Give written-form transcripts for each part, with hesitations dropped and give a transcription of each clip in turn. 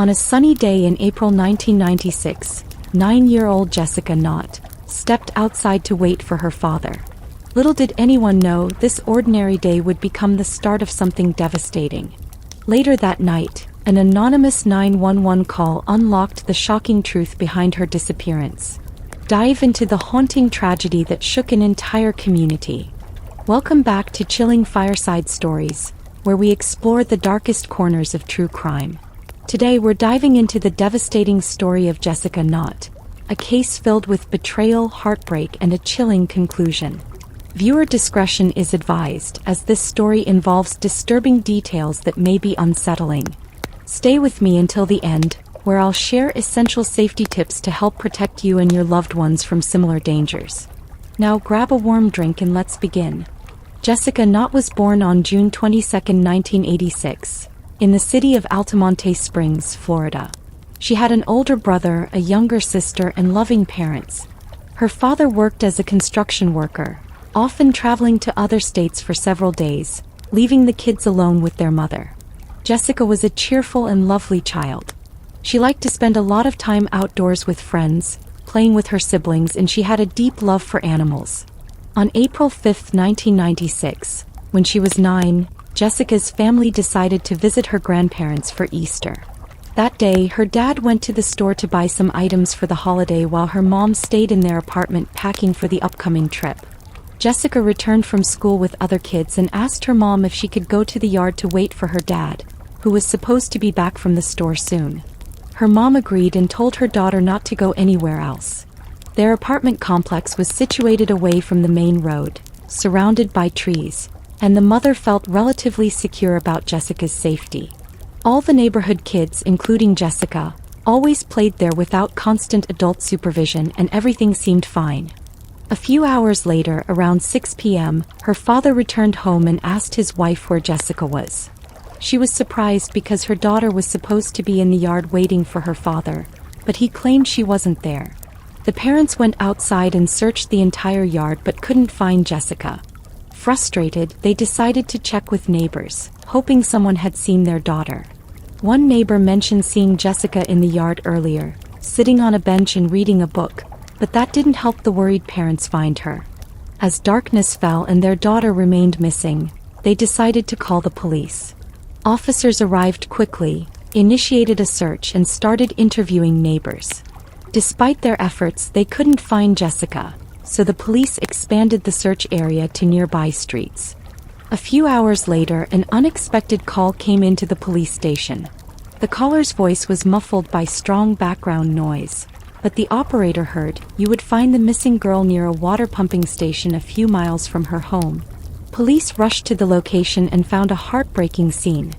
On a sunny day in April 1996, 9-year-old Jessica Knott stepped outside to wait for her father. Little did anyone know this ordinary day would become the start of something devastating. Later that night, an anonymous 911 call unlocked the shocking truth behind her disappearance. Dive into the haunting tragedy that shook an entire community. Welcome back to Chilling Fireside Stories, where we explore the darkest corners of true crime. Today we're diving into the devastating story of Jessica Knott, a case filled with betrayal, heartbreak, and a chilling conclusion. Viewer discretion is advised, as this story involves disturbing details that may be unsettling. Stay with me until the end, where I'll share essential safety tips to help protect you and your loved ones from similar dangers. Now grab a warm drink and let's begin. Jessica Knott was born on June 22, 1986, in the city of Altamonte Springs, Florida. She had an older brother, a younger sister, and loving parents. Her father worked as a construction worker, often traveling to other states for several days, leaving the kids alone with their mother. Jessica was a cheerful and lovely child. She liked to spend a lot of time outdoors with friends, playing with her siblings, and she had a deep love for animals. On April 5, 1996, when she was 9, Jessica's family decided to visit her grandparents for Easter. That day, her dad went to the store to buy some items for the holiday while her mom stayed in their apartment packing for the upcoming trip. Jessica returned from school with other kids and asked her mom if she could go to the yard to wait for her dad, who was supposed to be back from the store soon. Her mom agreed and told her daughter not to go anywhere else. Their apartment complex was situated away from the main road, surrounded by trees, and the mother felt relatively secure about Jessica's safety. All the neighborhood kids, including Jessica, always played there without constant adult supervision, and everything seemed fine. A few hours later, around 6 p.m., her father returned home and asked his wife where Jessica was. She was surprised because her daughter was supposed to be in the yard waiting for her father, but he claimed she wasn't there. The parents went outside and searched the entire yard but couldn't find Jessica. Frustrated, they decided to check with neighbors, hoping someone had seen their daughter. One neighbor mentioned seeing Jessica in the yard earlier, sitting on a bench and reading a book, but that didn't help the worried parents find her. As darkness fell and their daughter remained missing, they decided to call the police. Officers arrived quickly, initiated a search, and started interviewing neighbors. Despite their efforts, they couldn't find Jessica, so the police expanded the search area to nearby streets. A few hours later, an unexpected call came into the police station. The caller's voice was muffled by strong background noise, but the operator heard, "You would find the missing girl near a water pumping station a few miles from her home." Police rushed to the location and found a heartbreaking scene.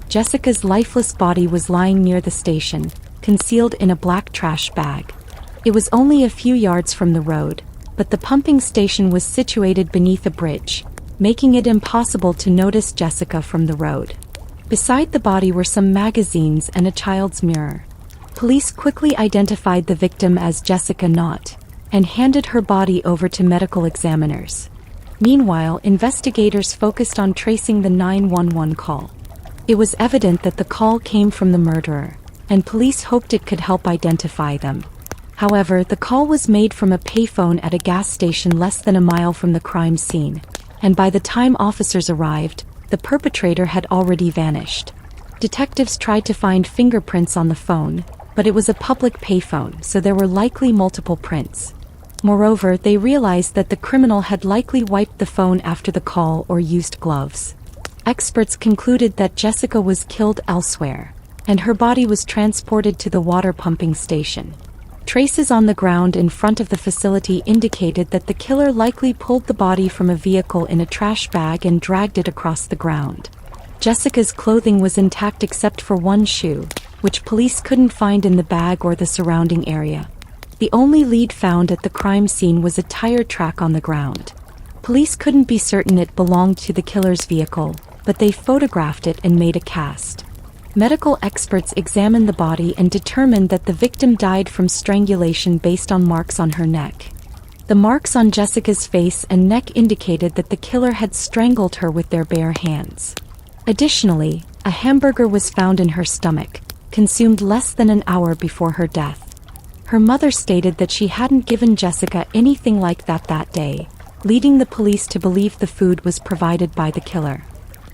Jessica's lifeless body was lying near the station, concealed in a black trash bag. It was only a few yards from the road, but the pumping station was situated beneath a bridge, making it impossible to notice Jessica from the road. Beside the body were some magazines and a child's mirror. Police quickly identified the victim as Jessica Knott and handed her body over to medical examiners. Meanwhile, investigators focused on tracing the 911 call. It was evident that the call came from the murderer, and police hoped it could help identify them. However, the call was made from a payphone at a gas station less than a mile from the crime scene, and by the time officers arrived, the perpetrator had already vanished. Detectives tried to find fingerprints on the phone, but it was a public payphone, so there were likely multiple prints. Moreover, they realized that the criminal had likely wiped the phone after the call or used gloves. Experts concluded that Jessica was killed elsewhere, and her body was transported to the water pumping station. Traces on the ground in front of the facility indicated that the killer likely pulled the body from a vehicle in a trash bag and dragged it across the ground. Jessica's clothing was intact except for one shoe, which police couldn't find in the bag or the surrounding area. The only lead found at the crime scene was a tire track on the ground. Police couldn't be certain it belonged to the killer's vehicle, but they photographed it and made a cast. Medical experts examined the body and determined that the victim died from strangulation based on marks on her neck. The marks on Jessica's face and neck indicated that the killer had strangled her with their bare hands. Additionally, a hamburger was found in her stomach, consumed less than an hour before her death. Her mother stated that she hadn't given Jessica anything like that day, leading the police to believe the food was provided by the killer.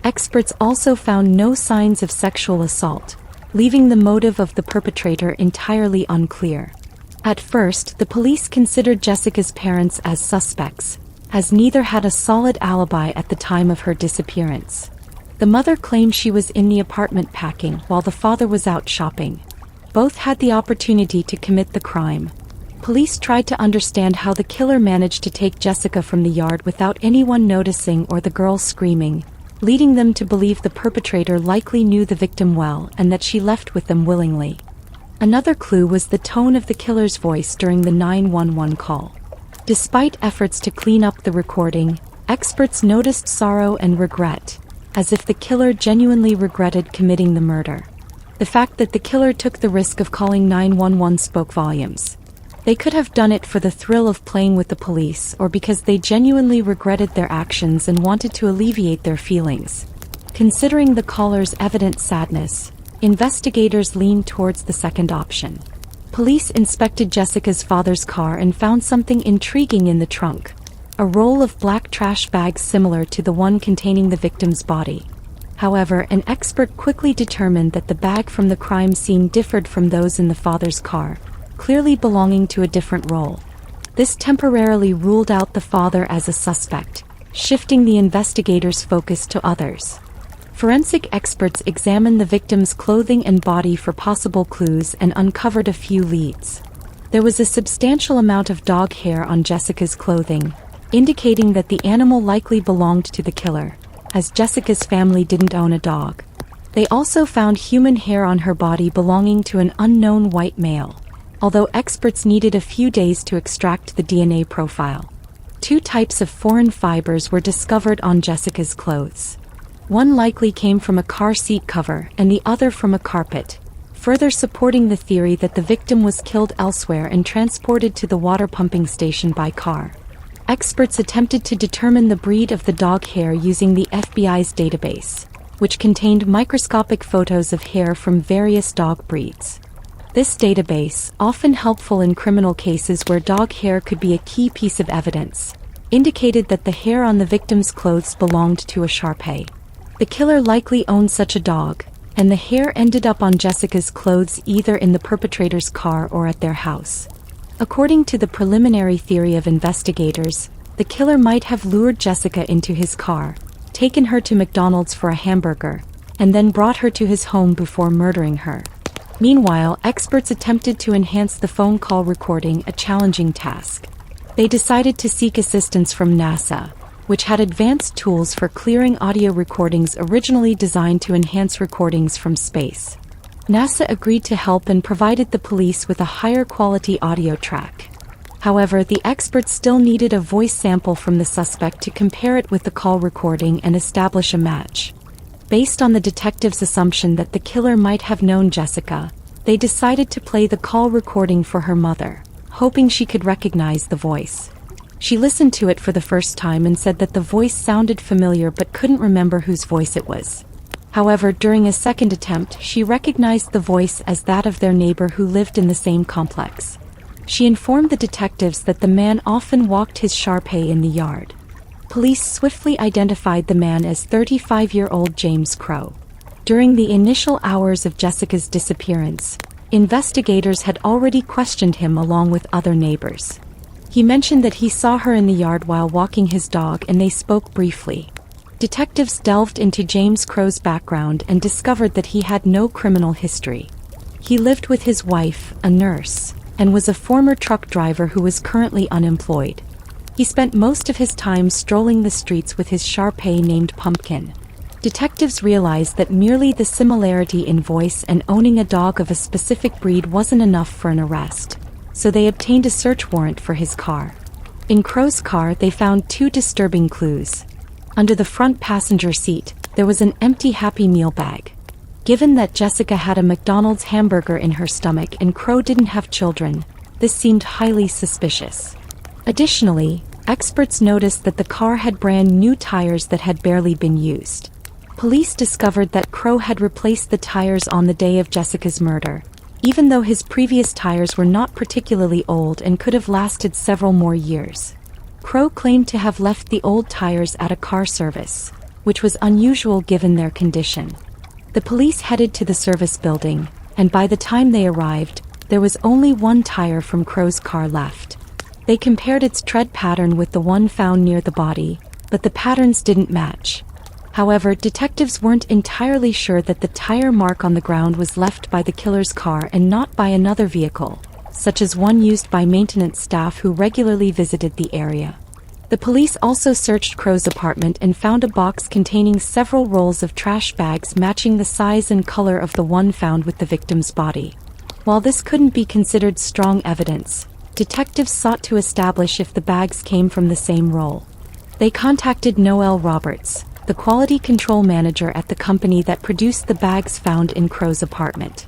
Experts also found no signs of sexual assault, leaving the motive of the perpetrator entirely unclear. At first, the police considered Jessica's parents as suspects, as neither had a solid alibi at the time of her disappearance. The mother claimed she was in the apartment packing while the father was out shopping. Both had the opportunity to commit the crime. Police tried to understand how the killer managed to take Jessica from the yard without anyone noticing or the girl screaming, leading them to believe the perpetrator likely knew the victim well and that she left with them willingly. Another clue was the tone of the killer's voice during the 911 call. Despite efforts to clean up the recording, experts noticed sorrow and regret, as if the killer genuinely regretted committing the murder. The fact that the killer took the risk of calling 911 spoke volumes. They could have done it for the thrill of playing with the police or because they genuinely regretted their actions and wanted to alleviate their feelings. Considering the caller's evident sadness, investigators leaned towards the second option. Police inspected Jessica's father's car and found something intriguing in the trunk: a roll of black trash bags similar to the one containing the victim's body. However, an expert quickly determined that the bag from the crime scene differed from those in the father's car, clearly belonging to a different roll. This temporarily ruled out the father as a suspect, shifting the investigators' focus to others. Forensic experts examined the victim's clothing and body for possible clues and uncovered a few leads. There was a substantial amount of dog hair on Jessica's clothing, indicating that the animal likely belonged to the killer, as Jessica's family didn't own a dog. They also found human hair on her body belonging to an unknown white male, although experts needed a few days to extract the DNA profile. 2 types of foreign fibers were discovered on Jessica's clothes. One likely came from a car seat cover and the other from a carpet, further supporting the theory that the victim was killed elsewhere and transported to the water pumping station by car. Experts attempted to determine the breed of the dog hair using the FBI's database, which contained microscopic photos of hair from various dog breeds. This database, often helpful in criminal cases where dog hair could be a key piece of evidence, indicated that the hair on the victim's clothes belonged to a Shar-Pei. The killer likely owned such a dog, and the hair ended up on Jessica's clothes either in the perpetrator's car or at their house. According to the preliminary theory of investigators, the killer might have lured Jessica into his car, taken her to McDonald's for a hamburger, and then brought her to his home before murdering her. Meanwhile, experts attempted to enhance the phone call recording, a challenging task. They decided to seek assistance from NASA, which had advanced tools for clearing audio recordings originally designed to enhance recordings from space. NASA agreed to help and provided the police with a higher quality audio track. However, the experts still needed a voice sample from the suspect to compare it with the call recording and establish a match. Based on the detectives' assumption that the killer might have known Jessica, they decided to play the call recording for her mother, hoping she could recognize the voice. She listened to it for the first time and said that the voice sounded familiar but couldn't remember whose voice it was. However, during a second attempt, she recognized the voice as that of their neighbor who lived in the same complex. She informed the detectives that the man often walked his Shar-Pei in the yard. Police swiftly identified the man as 35-year-old James Crow. During the initial hours of Jessica's disappearance, investigators had already questioned him along with other neighbors. He mentioned that he saw her in the yard while walking his dog and they spoke briefly. Detectives delved into James Crow's background and discovered that he had no criminal history. He lived with his wife, a nurse, and was a former truck driver who was currently unemployed. He spent most of his time strolling the streets with his Shar-Pei named Pumpkin. Detectives realized that merely the similarity in voice and owning a dog of a specific breed wasn't enough for an arrest, so they obtained a search warrant for his car. In Crow's car, they found 2 disturbing clues. Under the front passenger seat, there was an empty Happy Meal bag. Given that Jessica had a McDonald's hamburger in her stomach and Crow didn't have children, this seemed highly suspicious. Additionally, experts noticed that the car had brand new tires that had barely been used. Police discovered that Crow had replaced the tires on the day of Jessica's murder, even though his previous tires were not particularly old and could have lasted several more years. Crow claimed to have left the old tires at a car service, which was unusual given their condition. The police headed to the service building, and by the time they arrived, there was only one tire from Crow's car left. They compared its tread pattern with the one found near the body, but the patterns didn't match. However, detectives weren't entirely sure that the tire mark on the ground was left by the killer's car and not by another vehicle, such as one used by maintenance staff who regularly visited the area. The police also searched Crow's apartment and found a box containing several rolls of trash bags matching the size and color of the one found with the victim's body. While this couldn't be considered strong evidence, detectives sought to establish if the bags came from the same roll. They contacted Noel Roberts, the quality control manager at the company that produced the bags found in Crow's apartment.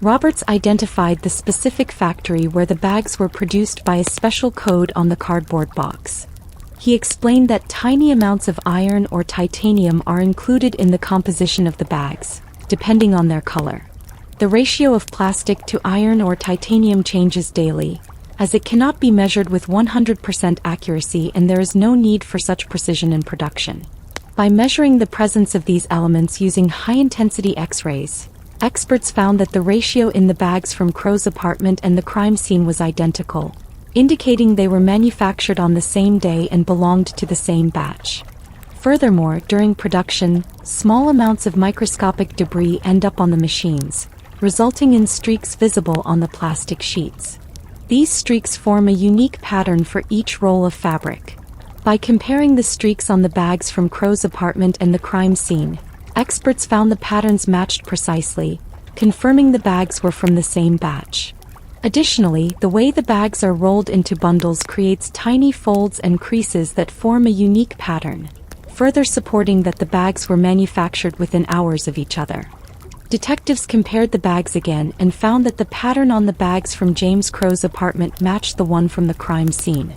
Roberts identified the specific factory where the bags were produced by a special code on the cardboard box. He explained that tiny amounts of iron or titanium are included in the composition of the bags, depending on their color. The ratio of plastic to iron or titanium changes daily, as it cannot be measured with 100% accuracy and there is no need for such precision in production. By measuring the presence of these elements using high-intensity X-rays, experts found that the ratio in the bags from Crow's apartment and the crime scene was identical, indicating they were manufactured on the same day and belonged to the same batch. Furthermore, during production, small amounts of microscopic debris end up on the machines, resulting in streaks visible on the plastic sheets. These streaks form a unique pattern for each roll of fabric. By comparing the streaks on the bags from Crow's apartment and the crime scene, experts found the patterns matched precisely, confirming the bags were from the same batch. Additionally, the way the bags are rolled into bundles creates tiny folds and creases that form a unique pattern, further supporting that the bags were manufactured within hours of each other. Detectives compared the bags again and found that the pattern on the bags from James Crow's apartment matched the one from the crime scene.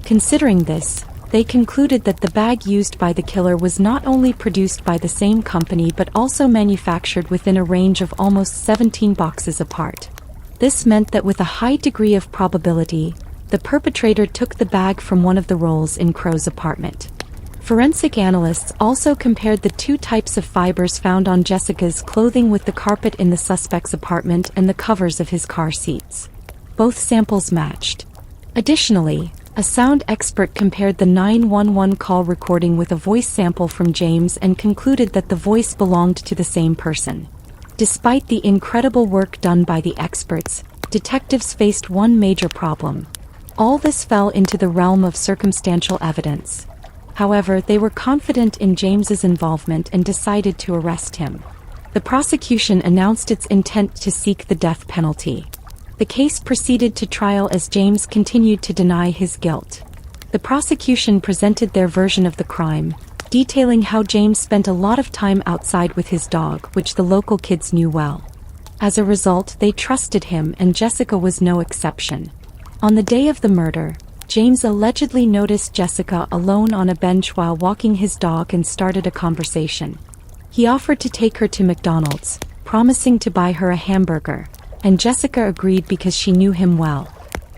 Considering this, they concluded that the bag used by the killer was not only produced by the same company but also manufactured within a range of almost 17 boxes apart. This meant that with a high degree of probability, the perpetrator took the bag from one of the rolls in Crow's apartment. Forensic analysts also compared the two types of fibers found on Jessica's clothing with the carpet in the suspect's apartment and the covers of his car seats. Both samples matched. Additionally, a sound expert compared the 911 call recording with a voice sample from James and concluded that the voice belonged to the same person. Despite the incredible work done by the experts, detectives faced one major problem. All this fell into the realm of circumstantial evidence. However, they were confident in James's involvement and decided to arrest him. The prosecution announced its intent to seek the death penalty. The case proceeded to trial as James continued to deny his guilt. The prosecution presented their version of the crime, detailing how James spent a lot of time outside with his dog, which the local kids knew well. As a result, they trusted him, and Jessica was no exception. On the day of the murder, James allegedly noticed Jessica alone on a bench while walking his dog and started a conversation. He offered to take her to McDonald's, promising to buy her a hamburger, and Jessica agreed because she knew him well.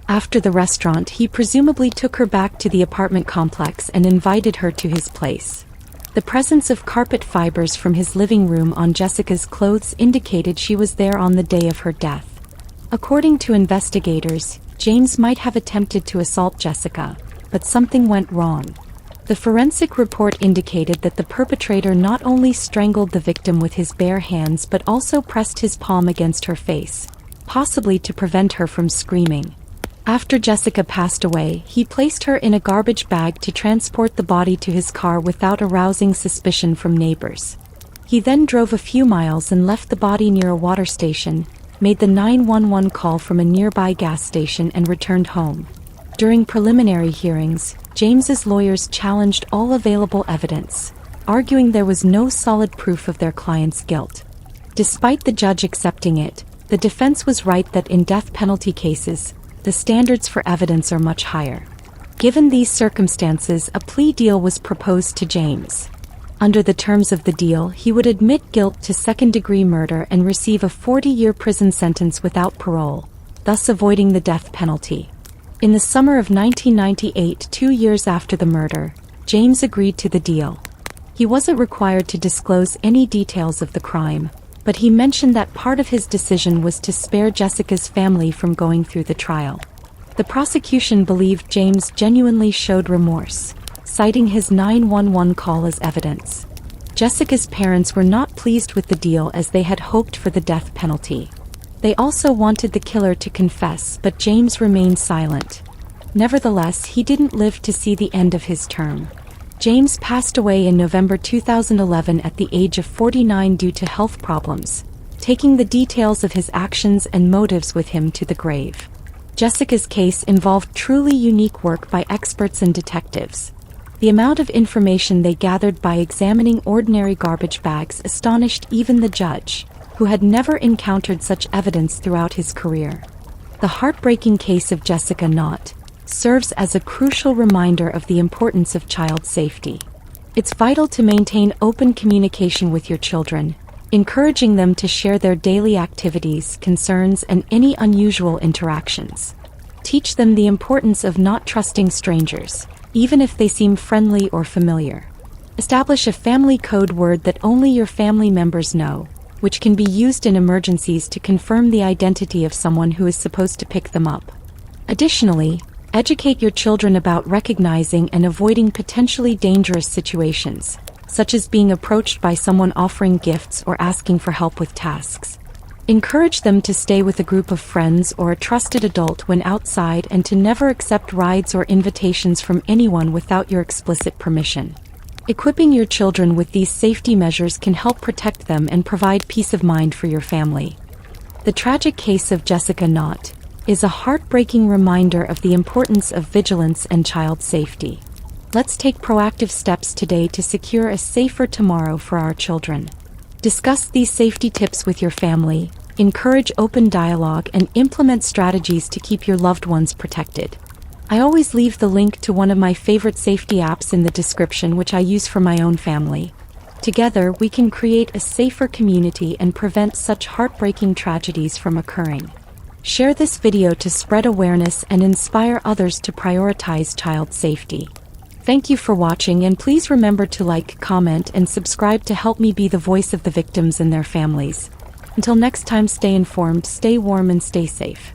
After the restaurant, he presumably took her back to the apartment complex and invited her to his place. The presence of carpet fibers from his living room on Jessica's clothes indicated she was there on the day of her death. According to investigators, James might have attempted to assault Jessica, but something went wrong. The forensic report indicated that the perpetrator not only strangled the victim with his bare hands but also pressed his palm against her face, possibly to prevent her from screaming. After Jessica passed away, he placed her in a garbage bag to transport the body to his car without arousing suspicion from neighbors. He then drove a few miles and left the body near a water station, made the 911 call from a nearby gas station and returned home. During preliminary hearings, James's lawyers challenged all available evidence, arguing there was no solid proof of their client's guilt. Despite the judge accepting it, the defense was right that in death penalty cases, the standards for evidence are much higher. Given these circumstances, a plea deal was proposed to James. Under the terms of the deal, he would admit guilt to second-degree murder and receive a 40-year prison sentence without parole, thus avoiding the death penalty. In the summer of 1998, 2 years after the murder, James agreed to the deal. He wasn't required to disclose any details of the crime, but he mentioned that part of his decision was to spare Jessica's family from going through the trial. The prosecution believed James genuinely showed remorse, citing his 911 call as evidence. Jessica's parents were not pleased with the deal as they had hoped for the death penalty. They also wanted the killer to confess, but James remained silent. Nevertheless, he didn't live to see the end of his term. James passed away in November 2011 at the age of 49 due to health problems, taking the details of his actions and motives with him to the grave. Jessica's case involved truly unique work by experts and detectives. The amount of information they gathered by examining ordinary garbage bags astonished even the judge, who had never encountered such evidence throughout his career. The heartbreaking case of Jessica Knott serves as a crucial reminder of the importance of child safety. It's vital to maintain open communication with your children, encouraging them to share their daily activities, concerns, and any unusual interactions. Teach them the importance of not trusting strangers, even if they seem friendly or familiar. Establish a family code word that only your family members know, which can be used in emergencies to confirm the identity of someone who is supposed to pick them up. Additionally, educate your children about recognizing and avoiding potentially dangerous situations, such as being approached by someone offering gifts or asking for help with tasks. Encourage them to stay with a group of friends or a trusted adult when outside and to never accept rides or invitations from anyone without your explicit permission. Equipping your children with these safety measures can help protect them and provide peace of mind for your family. The tragic case of Jessica Knott is a heartbreaking reminder of the importance of vigilance and child safety. Let's take proactive steps today to secure a safer tomorrow for our children. Discuss these safety tips with your family, encourage open dialogue, and implement strategies to keep your loved ones protected. I always leave the link to one of my favorite safety apps in the description, which I use for my own family. Together, we can create a safer community and prevent such heartbreaking tragedies from occurring. Share this video to spread awareness and inspire others to prioritize child safety. Thank you for watching, and please remember to like, comment, and subscribe to help me be the voice of the victims and their families. Until next time, stay informed, stay warm, and stay safe.